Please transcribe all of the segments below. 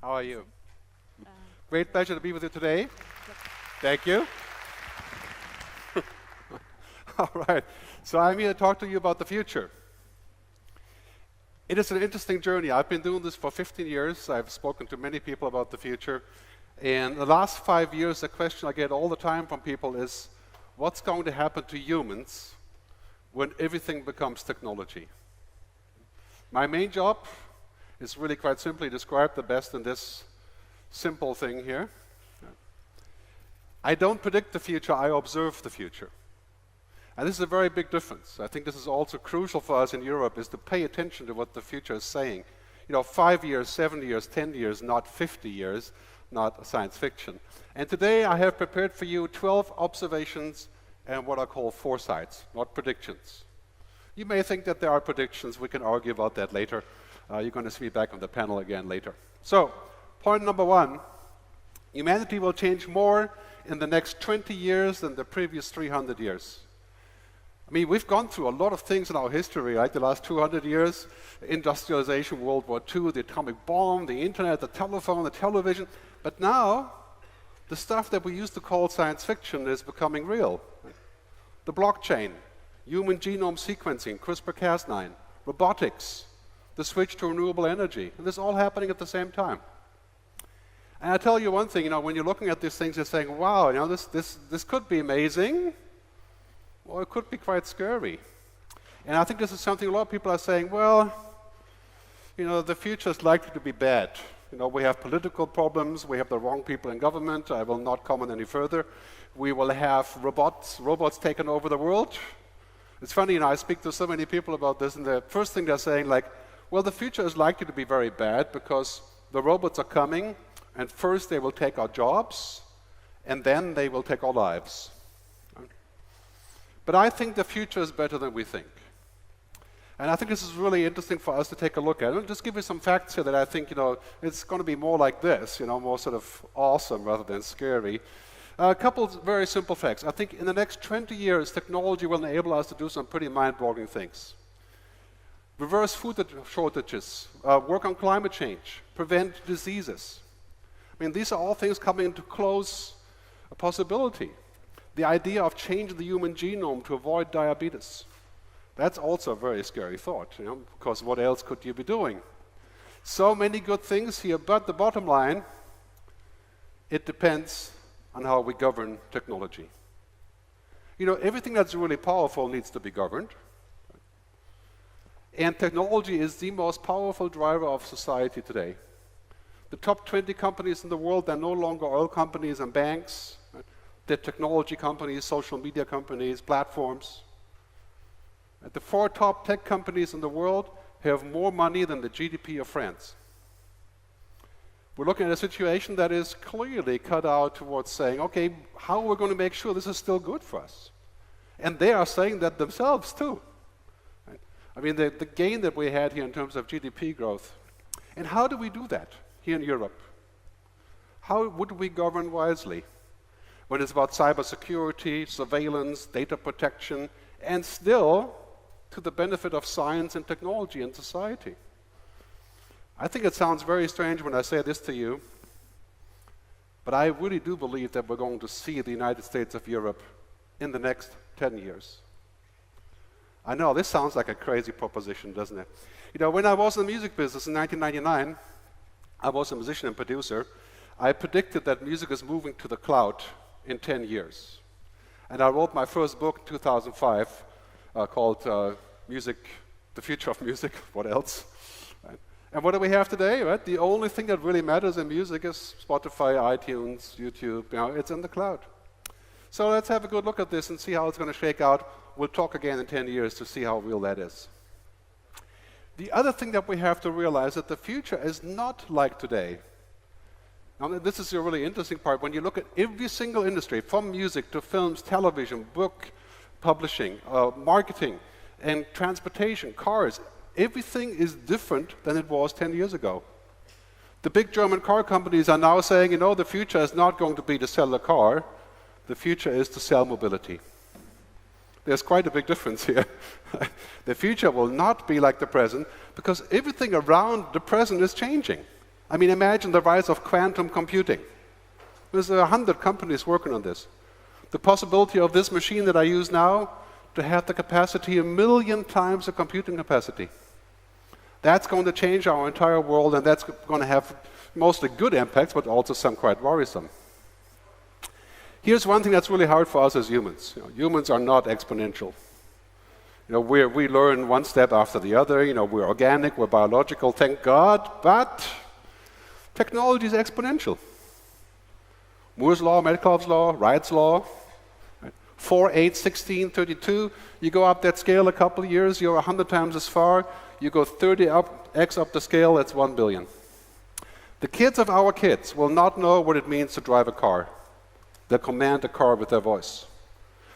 How are you? Great pleasure to be with you today. Thank you. All right. So I'm here to talk to you about the future. It is an interesting journey. I've been doing this for 15 years. I've spoken to many people about the future. And the last 5 years, the question I get all the time from people is, what's going to happen to humans when everything becomes technology? My main job is really quite simply described the best in this simple thing here. I don't predict the future, I observe the future. And this is a very big difference. I think this is also crucial for us in Europe, is to pay attention to what the future is saying. 5 years, 7 years, 10 years, not 50 years, not science fiction. And today I have prepared for you 12 observations and what I call foresights, not predictions. You may think that there are predictions, we can argue about that later. You're going to see me back on the panel again later. So, point number 1, humanity will change more in the next 20 years than the previous 300 years. I mean, we've gone through a lot of things in our history, like the last 200 years, industrialization, World War II, the atomic bomb, the internet, the telephone, the television. But now, the stuff that we used to call science fiction is becoming real. The blockchain, human genome sequencing, CRISPR-Cas9, robotics, the switch to renewable energy. And this is all happening at the same time. And I tell you one thing, when you're looking at these things, you're saying, wow, this could be amazing, or it could be quite scary. And I think this is something a lot of people are saying, well, the future is likely to be bad. We have political problems, we have the wrong people in government, I will not comment any further. We will have robots taking over the world. It's funny, I speak to so many people about this, and the first thing they're saying, well, the future is likely to be very bad because the robots are coming, and first they will take our jobs, and then they will take our lives. But I think the future is better than we think. And I think this is really interesting for us to take a look at. I'll just give you some facts here that I think, it's going to be more like this, more sort of awesome rather than scary. A couple of very simple facts. I think in the next 20 years, technology will enable us to do some pretty mind-boggling things. Reverse food shortages, work on climate change, prevent diseases. I mean, these are all things coming into close possibility. The idea of changing the human genome to avoid diabetes. That's also a very scary thought, because what else could you be doing? So many good things here, but the bottom line, it depends on how we govern technology. Everything that's really powerful needs to be governed. And technology is the most powerful driver of society today. The top 20 companies in the world, they're no longer oil companies and banks. They're technology companies, social media companies, platforms. The 4 top tech companies in the world have more money than the GDP of France. We're looking at a situation that is clearly cut out towards saying, okay, how are we going to make sure this is still good for us? And they are saying that themselves too. Right? I mean, the gain that we had here in terms of GDP growth. And how do we do that here in Europe? How would we govern wisely when it's about cybersecurity, surveillance, data protection, and still to the benefit of science and technology and society? I think it sounds very strange when I say this to you, but I really do believe that we're going to see the United States of Europe in the next 10 years. I know, this sounds like a crazy proposition, doesn't it? When I was in the music business in 1999, I was a musician and producer. I predicted that music is moving to the cloud in 10 years. And I wrote my first book in 2005 called Music, The Future of Music, What Else? Right? And what do we have today? Right? The only thing that really matters in music is Spotify, iTunes, YouTube, it's in the cloud. So let's have a good look at this and see how it's going to shake out. We'll talk again in 10 years to see how real that is. The other thing that we have to realize is that the future is not like today. Now, this is a really interesting part. When you look at every single industry, from music to films, television, book publishing, marketing, and transportation, cars, everything is different than it was 10 years ago. The big German car companies are now saying, the future is not going to be to sell a car. The future is to sell mobility. There's quite a big difference here. The future will not be like the present because everything around the present is changing. I mean, imagine the rise of quantum computing. There's 100 companies working on this. The possibility of this machine that I use now to have the capacity 1 million times the computing capacity. That's going to change our entire world, and that's going to have mostly good impacts, but also some quite worrisome. Here's one thing that's really hard for us as humans. Humans are not exponential. We learn one step after the other. We're organic, we're biological, thank God, but technology is exponential. Moore's law, Metcalfe's law, Wright's law, 4, 8, 16, 32. You go up that scale a couple of years, you're 100 times as far. You go 30x up the scale, that's 1 billion. The kids of our kids will not know what it means to drive a car. They'll command a car with their voice.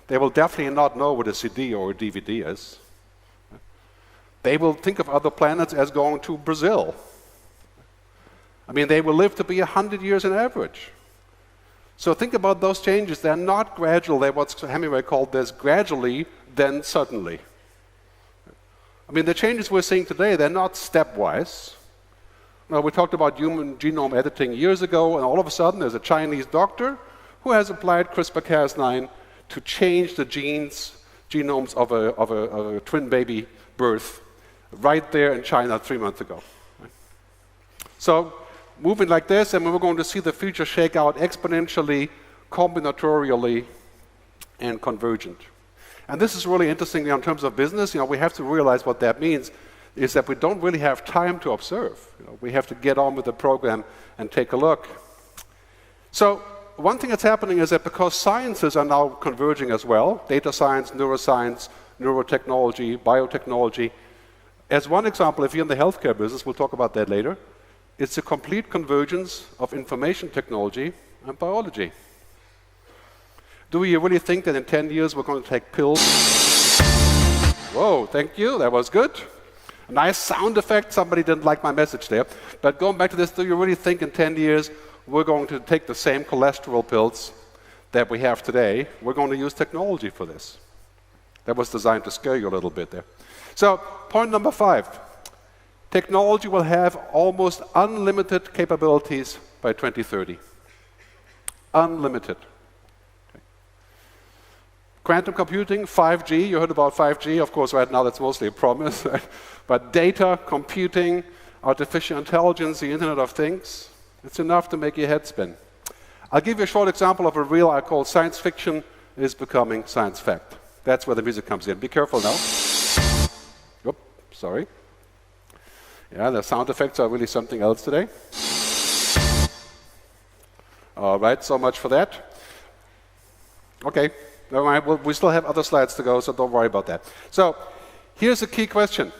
They will definitely not know what a CD or a DVD is. They will think of other planets as going to Brazil. I mean, they will live to be 100 years on average. So think about those changes. They're not gradual. They're what Hemingway called this gradually, then suddenly. I mean, the changes we're seeing today, they're not stepwise. Now, we talked about human genome editing years ago, and all of a sudden there's a Chinese doctor who has applied CRISPR-Cas9 to change the genomes of a twin baby birth right there in China 3 months ago. So, moving like this, and we're going to see the future shake out exponentially, combinatorially, and convergent. And this is really interesting in terms of business. We have to realize what that means is that we don't really have time to observe. We have to get on with the program and take a look. So one thing that's happening is that because sciences are now converging as well, data science, neuroscience, neurotechnology, biotechnology. As one example, if you're in the healthcare business, we'll talk about that later, it's a complete convergence of information technology and biology. Do you really think that in 10 years we're going to take pills? Whoa, thank you, that was good. A nice sound effect, somebody didn't like my message there. But going back to this, do you really think in 10 years we're going to take the same cholesterol pills that we have today? We're going to use technology for this. That was designed to scare you a little bit there. So, point number 5. Technology will have almost unlimited capabilities by 2030. Unlimited. Quantum computing, 5G, you heard about 5G, of course right now that's mostly a promise, right? But data, computing, artificial intelligence, the Internet of Things, it's enough to make your head spin. I'll give you a short example of a reel I call science fiction is becoming science fact. That's where the music comes in. Be careful now. Oop, sorry. Yeah, the sound effects are really something else today. All right, so much for that. Okay. Never mind, we still have other slides to go, so don't worry about that. So, here's a key question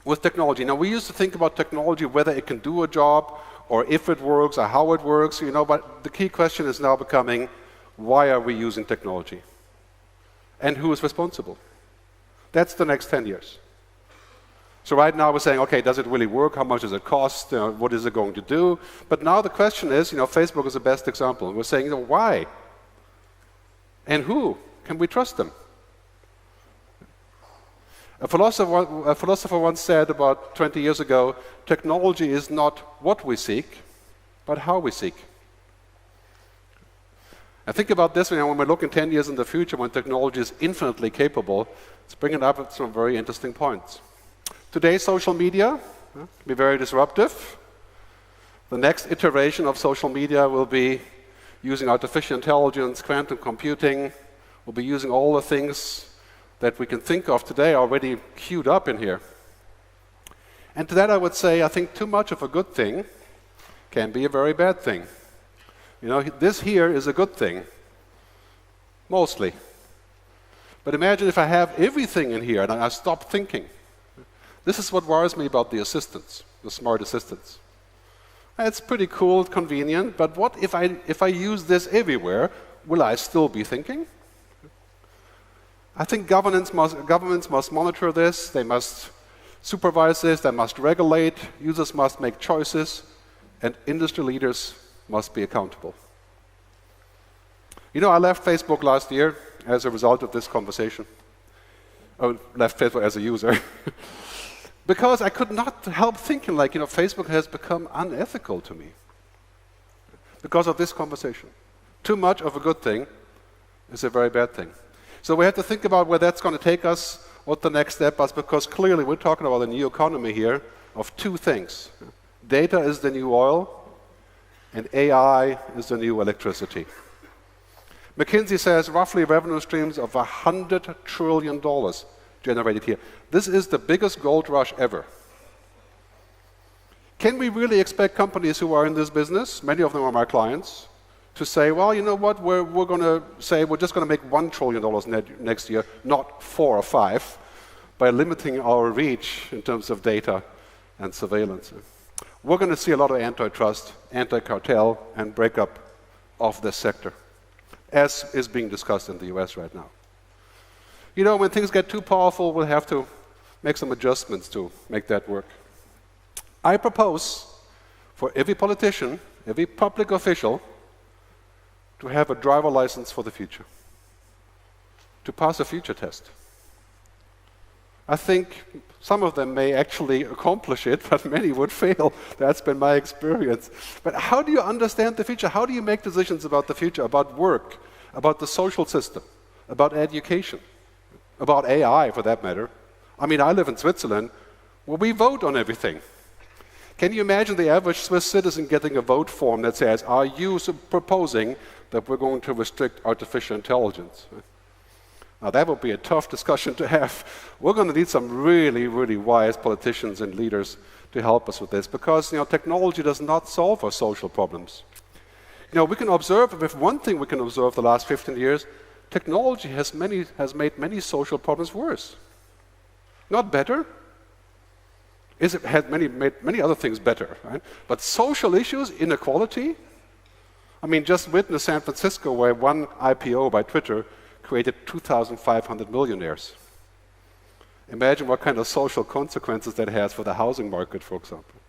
with technology. Now, we used to think about technology, whether it can do a job, or if it works, or how it works, but the key question is now becoming, why are we using technology? And who is responsible? That's the next 10 years. So right now we're saying, okay, does it really work? How much does it cost? What is it going to do? But now the question is, Facebook is the best example. We're saying, why? And who? Can we trust them? A philosopher once said about 20 years ago, technology is not what we seek, but how we seek. I think about this when we look in 10 years in the future, when technology is infinitely capable, it's bringing up some very interesting points. Today's social media can be very disruptive. The next iteration of social media will be using artificial intelligence, quantum computing. We'll be using all the things that we can think of today already queued up in here. And to that I would say, I think too much of a good thing can be a very bad thing. This here is a good thing, mostly. But imagine if I have everything in here and I stop thinking. This is what worries me about the assistants, the smart assistants. It's pretty cool, convenient, but what if I use this everywhere, will I still be thinking? I think governments must monitor this, they must supervise this, they must regulate, users must make choices, and industry leaders must be accountable. I left Facebook last year as a result of this conversation. I left Facebook as a user. Because I could not help thinking like, Facebook has become unethical to me. Because of this conversation. Too much of a good thing is a very bad thing. So we have to think about where that's going to take us, what the next step is, because clearly we're talking about a new economy here of two things. Data is the new oil, and AI is the new electricity. McKinsey says roughly revenue streams of $100 trillion generated here. This is the biggest gold rush ever. Can we really expect companies who are in this business, many of them are my clients, to say, well, you know what, we're going to say we're just going to make $1 trillion next year, not 4 or 5, by limiting our reach in terms of data and surveillance. We're going to see a lot of antitrust, anti-cartel, and breakup of this sector, as is being discussed in the US right now. When things get too powerful, we'll have to make some adjustments to make that work. I propose for every politician, every public official, to have a driver license for the future, to pass a future test. I think some of them may actually accomplish it, but many would fail. That's been my experience. But how do you understand the future? How do you make decisions about the future, about work, about the social system, about education, about AI for that matter? I mean, I live in Switzerland where we vote on everything. Can you imagine the average Swiss citizen getting a vote form that says, are you proposing that we're going to restrict artificial intelligence? Now, that would be a tough discussion to have. We're going to need some really, really wise politicians and leaders to help us with this, because technology does not solve our social problems. We can observe, if one thing we can observe the last 15 years, technology has made many social problems worse. Not better. It has made many other things better, right? But social issues, inequality. I mean, just witness San Francisco, where one IPO by Twitter created 2,500 millionaires. Imagine what kind of social consequences that has for the housing market, for example.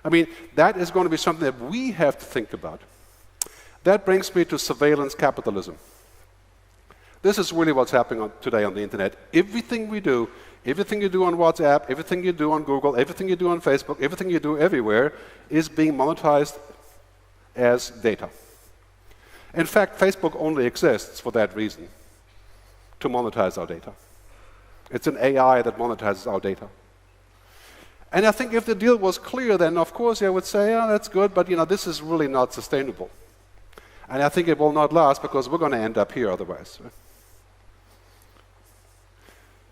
I mean, that is going to be something that we have to think about. That brings me to surveillance capitalism. This is really what's happening today on the internet. Everything we do, everything you do on WhatsApp, everything you do on Google, everything you do on Facebook, everything you do everywhere is being monetized as data. In fact, Facebook only exists for that reason, to monetize our data. It's an AI that monetizes our data. And I think if the deal was clear, then of course I would say, oh, that's good, but this is really not sustainable. And I think it will not last, because we're going to end up here otherwise.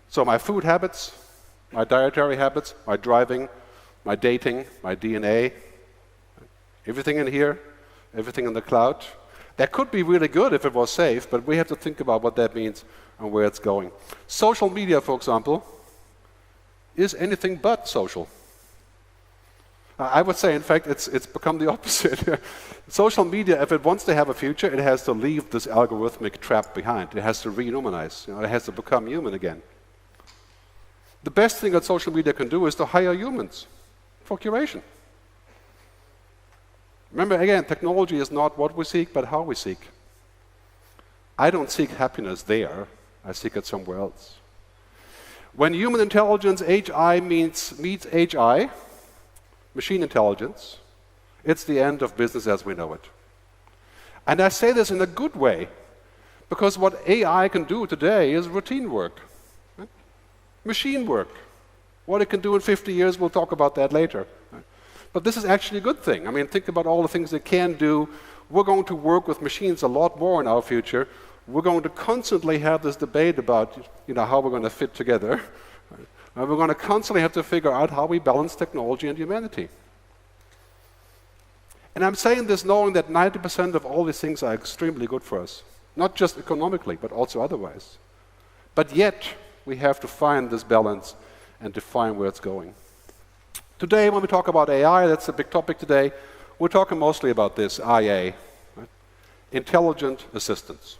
So my food habits, my dietary habits, my driving, my dating, my DNA, everything in here, everything in the cloud, that could be really good if it was safe, but we have to think about what that means and where it's going. Social media, for example, is anything but social. I would say, in fact, it's become the opposite. Social media, if it wants to have a future, it has to leave this algorithmic trap behind. It has to rehumanize. It has to become human again. The best thing that social media can do is to hire humans for curation. Remember, again, technology is not what we seek, but how we seek. I don't seek happiness there. I seek it somewhere else. When human intelligence, HI, meets HI, machine intelligence, it's the end of business as we know it. And I say this in a good way, because what AI can do today is routine work, right? Machine work. What it can do in 50 years, we'll talk about that later. Right? But this is actually a good thing. I mean, think about all the things it can do. We're going to work with machines a lot more in our future. We're going to constantly have this debate about, how we're going to fit together. Right? And we're going to constantly have to figure out how we balance technology and humanity. And I'm saying this knowing that 90% of all these things are extremely good for us, not just economically, but also otherwise. But yet, we have to find this balance and define where it's going. Today, when we talk about AI, that's a big topic today, we're talking mostly about this, IA, right? Intelligent assistance.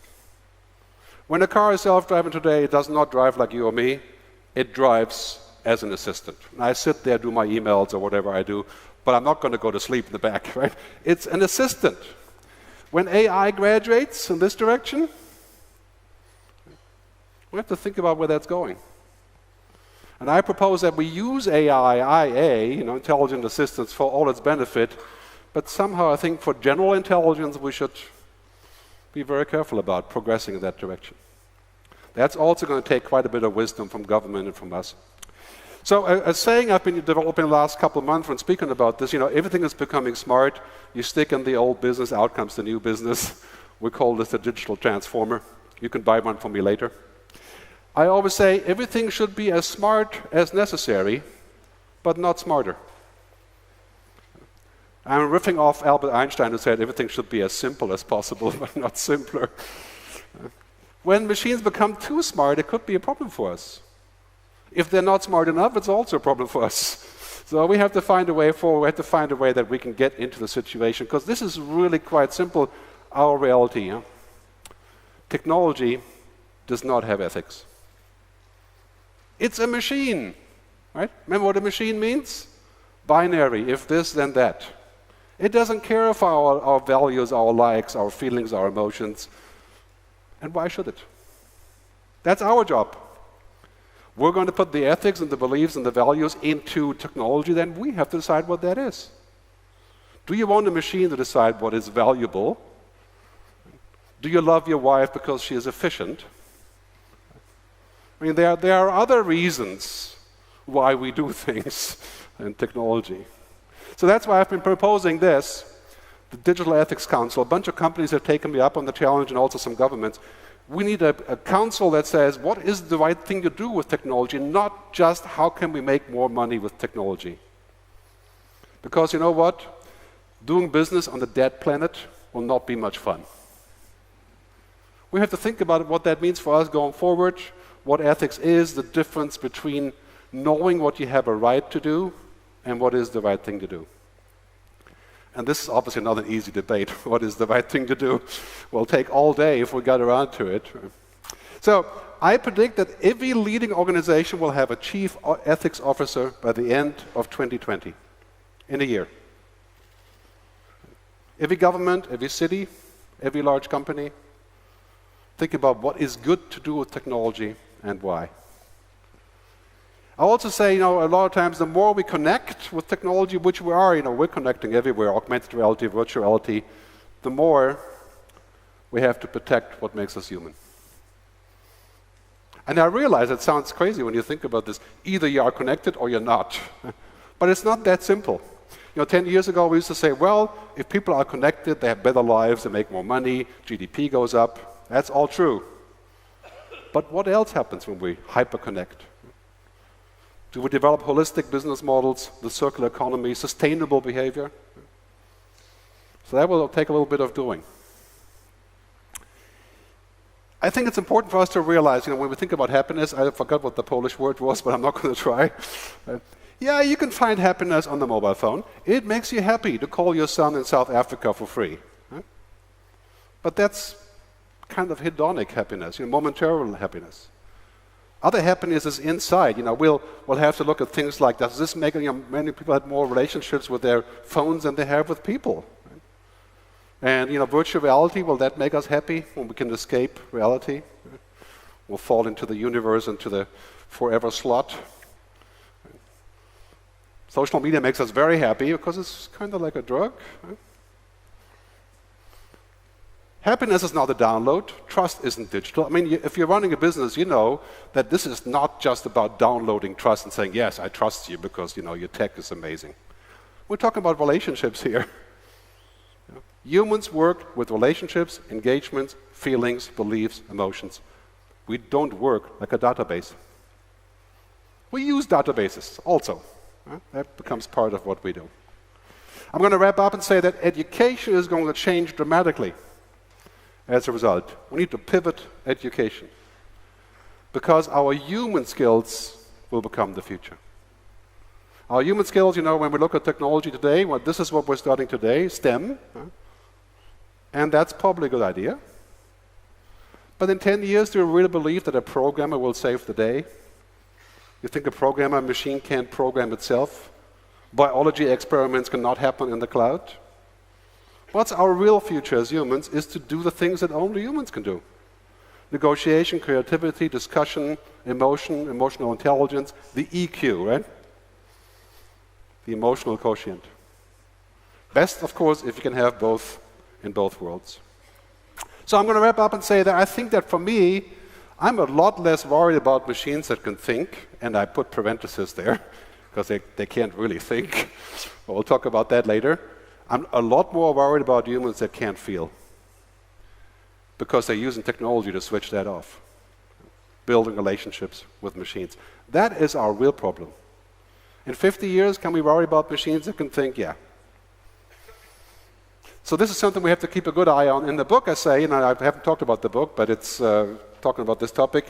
When a car is self-driving today, it does not drive like you or me, it drives as an assistant. And I sit there, do my emails or whatever I do, but I'm not going to go to sleep in the back, right? It's an assistant. When AI graduates in this direction, we have to think about where that's going. And I propose that we use AI, IA, intelligent assistance, for all its benefit, but somehow I think for general intelligence we should be very careful about progressing in that direction. That's also going to take quite a bit of wisdom from government and from us. So a saying I've been developing the last couple of months when speaking about this, everything is becoming smart. You stick in the old business, out comes the new business. We call this a digital transformer. You can buy one from me later. I always say everything should be as smart as necessary, but not smarter. I'm riffing off Albert Einstein, who said everything should be as simple as possible, but not simpler. When machines become too smart, it could be a problem for us. If they're not smart enough, it's also a problem for us. So we have to find a way forward. We have to find a way that we can get into the situation, because this is really quite simple, our reality. Technology does not have ethics. It's a machine, right? Remember what a machine means? Binary, if this, then that. It doesn't care for our values, our likes, our feelings, our emotions. And why should it? That's our job. We're going to put the ethics and the beliefs and the values into technology, then we have to decide what that is. Do you want a machine to decide what is valuable? Do you love your wife because she is efficient? I mean, there are other reasons why we do things in technology. So that's why I've been proposing this, the Digital Ethics Council. A bunch of companies have taken me up on the challenge, and also some governments. We need a council that says, what is the right thing to do with technology, not just how can we make more money with technology. Because you know what? Doing business on the dead planet will not be much fun. We have to think about what that means for us going forward, what ethics is, the difference between knowing what you have a right to do and what is the right thing to do. And this is obviously not an easy debate. What is the right thing to do? We'll take all day if we got around to it. So I predict that every leading organization will have a chief ethics officer by the end of 2020, in a year. Every government, every city, every large company, think about what is good to do with technology and why. I also say, a lot of times the more we connect with technology, which we are, we're connecting everywhere, augmented reality, virtual reality, the more we have to protect what makes us human. And I realize it sounds crazy when you think about this. Either you are connected or you're not. But it's not that simple. 10 years ago we used to say, well, if people are connected, they have better lives, they make more money, GDP goes up. That's all true. But what else happens when we hyper-connect? Do we develop holistic business models, the circular economy, sustainable behavior? So that will take a little bit of doing. I think it's important for us to realize, when we think about happiness, I forgot what the Polish word was, but I'm not going to try. Yeah, you can find happiness on the mobile phone. It makes you happy to call your son in South Africa for free. But that's kind of hedonic happiness, momentary happiness. Other happiness is inside. We'll have to look at things like, does this make many people have more relationships with their phones than they have with people? Right? And virtual reality, will that make us happy when we can escape reality? We'll fall into the universe, into the forever slot. Social media makes us very happy because it's kind of like a drug. Right? Happiness is not a download. Trust isn't digital. I mean, if you're running a business, you know that this is not just about downloading trust and saying, yes, I trust you because, your tech is amazing. We're talking about relationships here. Humans work with relationships, engagements, feelings, beliefs, emotions. We don't work like a database. We use databases also. That becomes part of what we do. I'm going to wrap up and say that education is going to change dramatically. As a result, we need to pivot education because our human skills will become the future. Our human skills, when we look at technology today, this is what we're studying today, STEM, and that's probably a good idea. But in 10 years, do you really believe that a programmer will save the day? You think a machine can't program itself? Biology experiments cannot happen in the cloud? What's our real future as humans is to do the things that only humans can do. negotiation, creativity, discussion, emotion, emotional intelligence, the EQ, right? The emotional quotient. Best, of course, if you can have both in both worlds. So I'm going to wrap up and say that I think that for me, I'm a lot less worried about machines that can think, and I put parentheses there, because they can't really think. We'll talk about that later. I'm a lot more worried about humans that can't feel, because they're using technology to switch that off, building relationships with machines. That is our real problem. In 50 years, can we worry about machines that can think? Yeah. So this is something we have to keep a good eye on. In the book, I say, and I haven't talked about the book, but it's talking about this topic,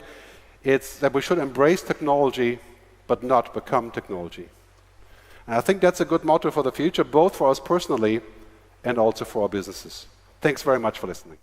it's that we should embrace technology, but not become technology. And I think that's a good motto for the future, both for us personally and also for our businesses. Thanks very much for listening.